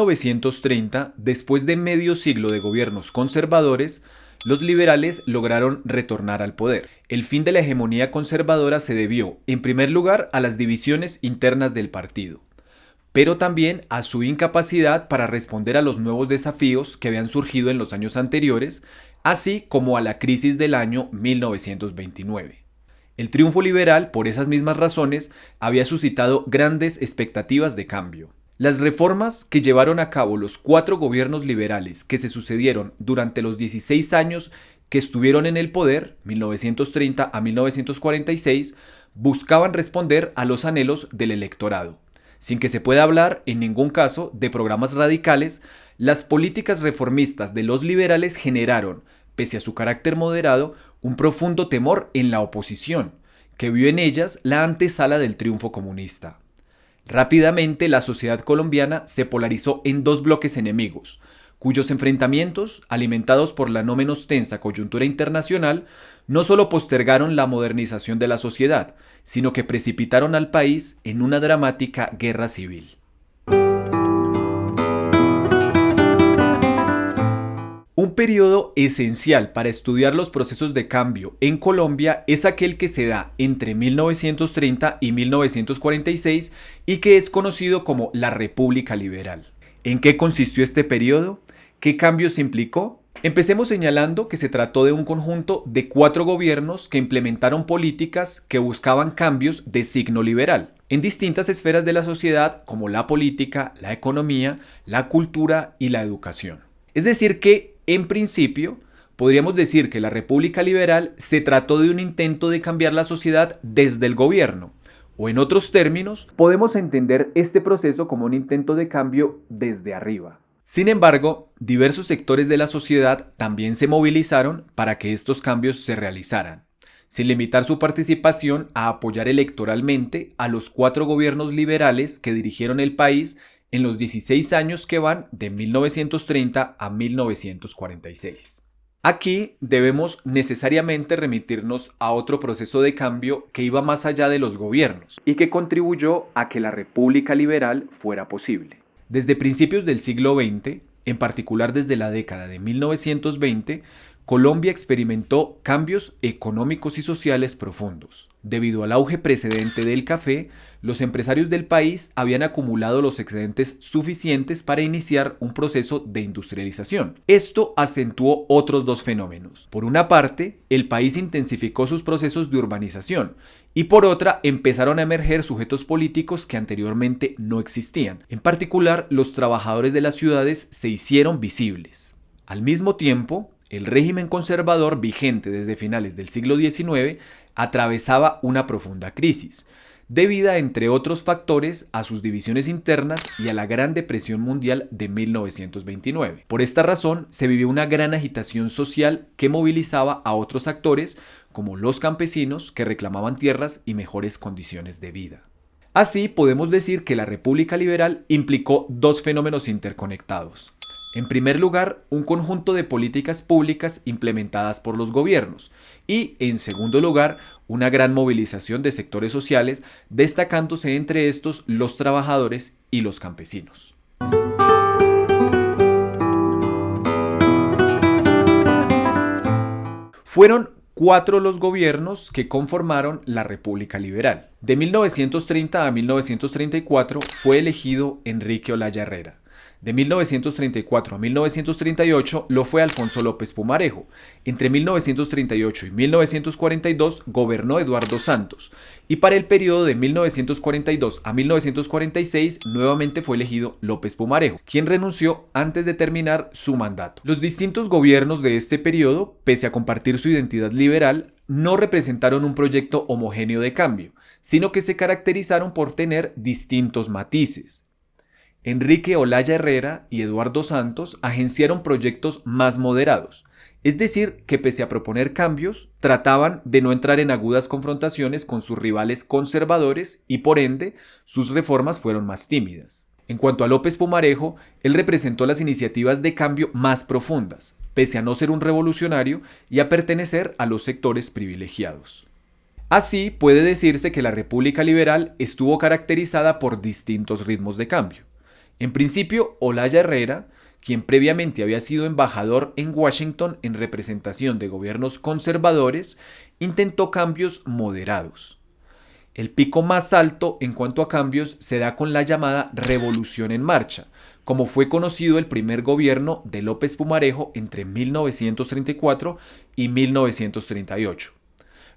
1930, después de medio siglo de gobiernos conservadores, los liberales lograron retornar al poder. El fin de la hegemonía conservadora se debió, en primer lugar, a las divisiones internas del partido, pero también a su incapacidad para responder a los nuevos desafíos que habían surgido en los años anteriores, así como a la crisis del año 1929. El triunfo liberal, por esas mismas razones, había suscitado grandes expectativas de cambio. Las reformas que llevaron a cabo los 4 gobiernos liberales que se sucedieron durante los 16 años que estuvieron en el poder, 1930 a 1946, buscaban responder a los anhelos del electorado. Sin que se pueda hablar, en ningún caso, de programas radicales, las políticas reformistas de los liberales generaron, pese a su carácter moderado, un profundo temor en la oposición, que vio en ellas la antesala del triunfo comunista. Rápidamente, la sociedad colombiana se polarizó en 2 bloques enemigos, cuyos enfrentamientos, alimentados por la no menos tensa coyuntura internacional, no solo postergaron la modernización de la sociedad, sino que precipitaron al país en una dramática guerra civil. Un periodo esencial para estudiar los procesos de cambio en Colombia es aquel que se da entre 1930 y 1946 y que es conocido como la República Liberal. ¿En qué consistió este periodo? ¿Qué cambios implicó? Empecemos señalando que se trató de un conjunto de 4 gobiernos que implementaron políticas que buscaban cambios de signo liberal en distintas esferas de la sociedad como la política, la economía, la cultura y la educación. Es decir que, en principio, podríamos decir que la República Liberal se trató de un intento de cambiar la sociedad desde el gobierno, o en otros términos, podemos entender este proceso como un intento de cambio desde arriba. Sin embargo, diversos sectores de la sociedad también se movilizaron para que estos cambios se realizaran, sin limitar su participación a apoyar electoralmente a los 4 gobiernos liberales que dirigieron el país en los 16 años que van de 1930 a 1946. Aquí debemos necesariamente remitirnos a otro proceso de cambio que iba más allá de los gobiernos y que contribuyó a que la República Liberal fuera posible. Desde principios del siglo XX, en particular desde la década de 1920, Colombia experimentó cambios económicos y sociales profundos. Debido al auge precedente del café, los empresarios del país habían acumulado los excedentes suficientes para iniciar un proceso de industrialización. Esto acentuó otros 2 fenómenos. Por una parte, el país intensificó sus procesos de urbanización y por otra, empezaron a emerger sujetos políticos que anteriormente no existían. En particular, los trabajadores de las ciudades se hicieron visibles. Al mismo tiempo, el régimen conservador vigente desde finales del siglo XIX atravesaba una profunda crisis, debida, entre otros factores, a sus divisiones internas y a la Gran Depresión Mundial de 1929. Por esta razón, se vivió una gran agitación social que movilizaba a otros actores, como los campesinos que reclamaban tierras y mejores condiciones de vida. Así, podemos decir que la República Liberal implicó 2 fenómenos interconectados. En primer lugar, un conjunto de políticas públicas implementadas por los gobiernos y, en segundo lugar, una gran movilización de sectores sociales, destacándose entre estos los trabajadores y los campesinos. Fueron 4 los gobiernos que conformaron la República Liberal. De 1930 a 1934 fue elegido Enrique Olaya Herrera. De 1934 a 1938 lo fue Alfonso López Pumarejo. Entre 1938 y 1942 gobernó Eduardo Santos. Y para el periodo de 1942 a 1946 nuevamente fue elegido López Pumarejo, quien renunció antes de terminar su mandato. Los distintos gobiernos de este periodo, pese a compartir su identidad liberal, no representaron un proyecto homogéneo de cambio, sino que se caracterizaron por tener distintos matices. Enrique Olaya Herrera y Eduardo Santos agenciaron proyectos más moderados, es decir, que pese a proponer cambios, trataban de no entrar en agudas confrontaciones con sus rivales conservadores y por ende, sus reformas fueron más tímidas. En cuanto a López Pumarejo, él representó las iniciativas de cambio más profundas, pese a no ser un revolucionario y a pertenecer a los sectores privilegiados. Así, puede decirse que la República Liberal estuvo caracterizada por distintos ritmos de cambio. En principio, Olaya Herrera, quien previamente había sido embajador en Washington en representación de gobiernos conservadores, intentó cambios moderados. El pico más alto en cuanto a cambios se da con la llamada Revolución en Marcha, como fue conocido el primer gobierno de López Pumarejo entre 1934 y 1938.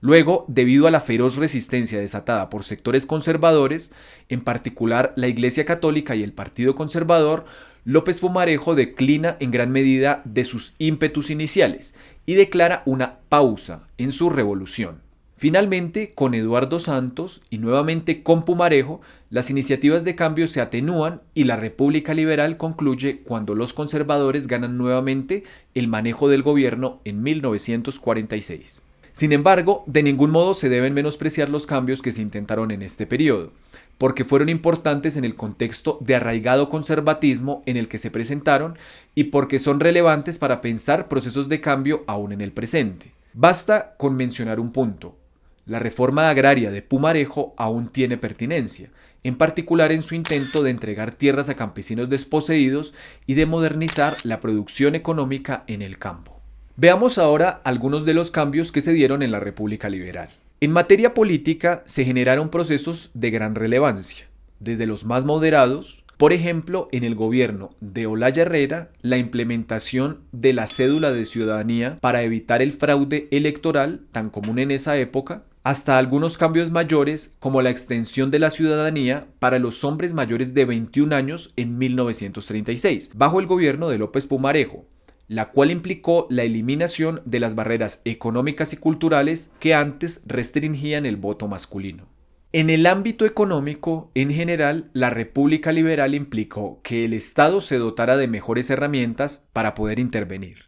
Luego, debido a la feroz resistencia desatada por sectores conservadores, en particular la Iglesia Católica y el Partido Conservador, López Pumarejo declina en gran medida de sus ímpetus iniciales y declara una pausa en su revolución. Finalmente, con Eduardo Santos y nuevamente con Pumarejo, las iniciativas de cambio se atenúan y la República Liberal concluye cuando los conservadores ganan nuevamente el manejo del gobierno en 1946. Sin embargo, de ningún modo se deben menospreciar los cambios que se intentaron en este periodo, porque fueron importantes en el contexto de arraigado conservatismo en el que se presentaron y porque son relevantes para pensar procesos de cambio aún en el presente. Basta con mencionar un punto. La reforma agraria de Pumarejo aún tiene pertinencia, en particular en su intento de entregar tierras a campesinos desposeídos y de modernizar la producción económica en el campo. Veamos ahora algunos de los cambios que se dieron en la República Liberal. En materia política se generaron procesos de gran relevancia, desde los más moderados, por ejemplo, en el gobierno de Olaya Herrera, la implementación de la cédula de ciudadanía para evitar el fraude electoral tan común en esa época, hasta algunos cambios mayores como la extensión de la ciudadanía para los hombres mayores de 21 años en 1936, bajo el gobierno de López Pumarejo, la cual implicó la eliminación de las barreras económicas y culturales que antes restringían el voto masculino. En el ámbito económico, en general, la República Liberal implicó que el Estado se dotara de mejores herramientas para poder intervenir.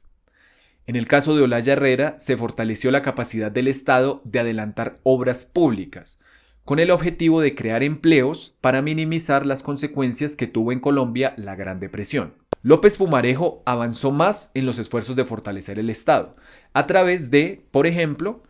En el caso de Olaya Herrera, se fortaleció la capacidad del Estado de adelantar obras públicas, con el objetivo de crear empleos para minimizar las consecuencias que tuvo en Colombia la Gran Depresión. López Pumarejo avanzó más en los esfuerzos de fortalecer el Estado, a través de, por ejemplo,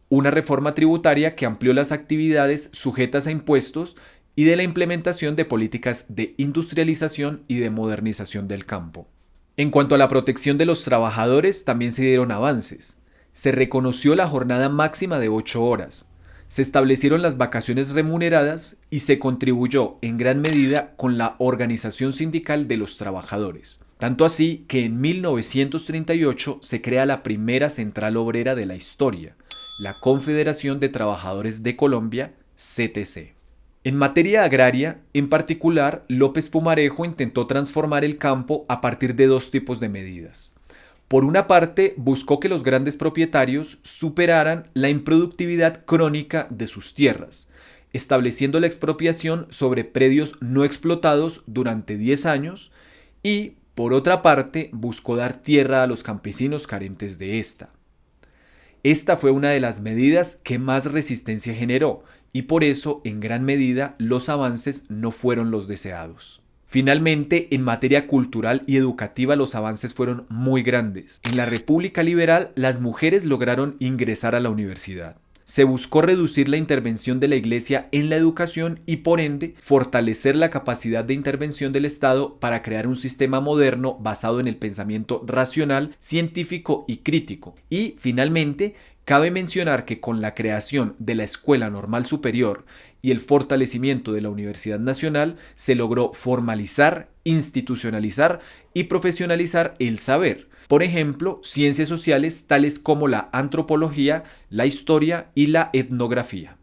una reforma tributaria que amplió las actividades sujetas a impuestos y de la implementación de políticas de industrialización y de modernización del campo. En cuanto a la protección de los trabajadores, también se dieron avances. Se reconoció la jornada máxima de 8 horas, se establecieron las vacaciones remuneradas y se contribuyó en gran medida con la organización sindical de los trabajadores. Tanto así que en 1938 se crea la primera central obrera de la historia, la Confederación de Trabajadores de Colombia, CTC. En materia agraria, en particular, López Pumarejo intentó transformar el campo a partir de dos tipos de medidas. Por una parte, buscó que los grandes propietarios superaran la improductividad crónica de sus tierras, estableciendo la expropiación sobre predios no explotados durante 10 años y, por otra parte, buscó dar tierra a los campesinos carentes de esta. Esta fue una de las medidas que más resistencia generó y por eso, en gran medida, los avances no fueron los deseados. Finalmente, en materia cultural y educativa los avances fueron muy grandes. En la República Liberal, las mujeres lograron ingresar a la universidad. Se buscó reducir la intervención de la Iglesia en la educación y, por ende, fortalecer la capacidad de intervención del Estado para crear un sistema moderno basado en el pensamiento racional, científico y crítico. Y, finalmente, cabe mencionar que con la creación de la Escuela Normal Superior y el fortalecimiento de la Universidad Nacional se logró formalizar, institucionalizar y profesionalizar el saber. Por ejemplo, ciencias sociales tales como la antropología, la historia y la etnografía.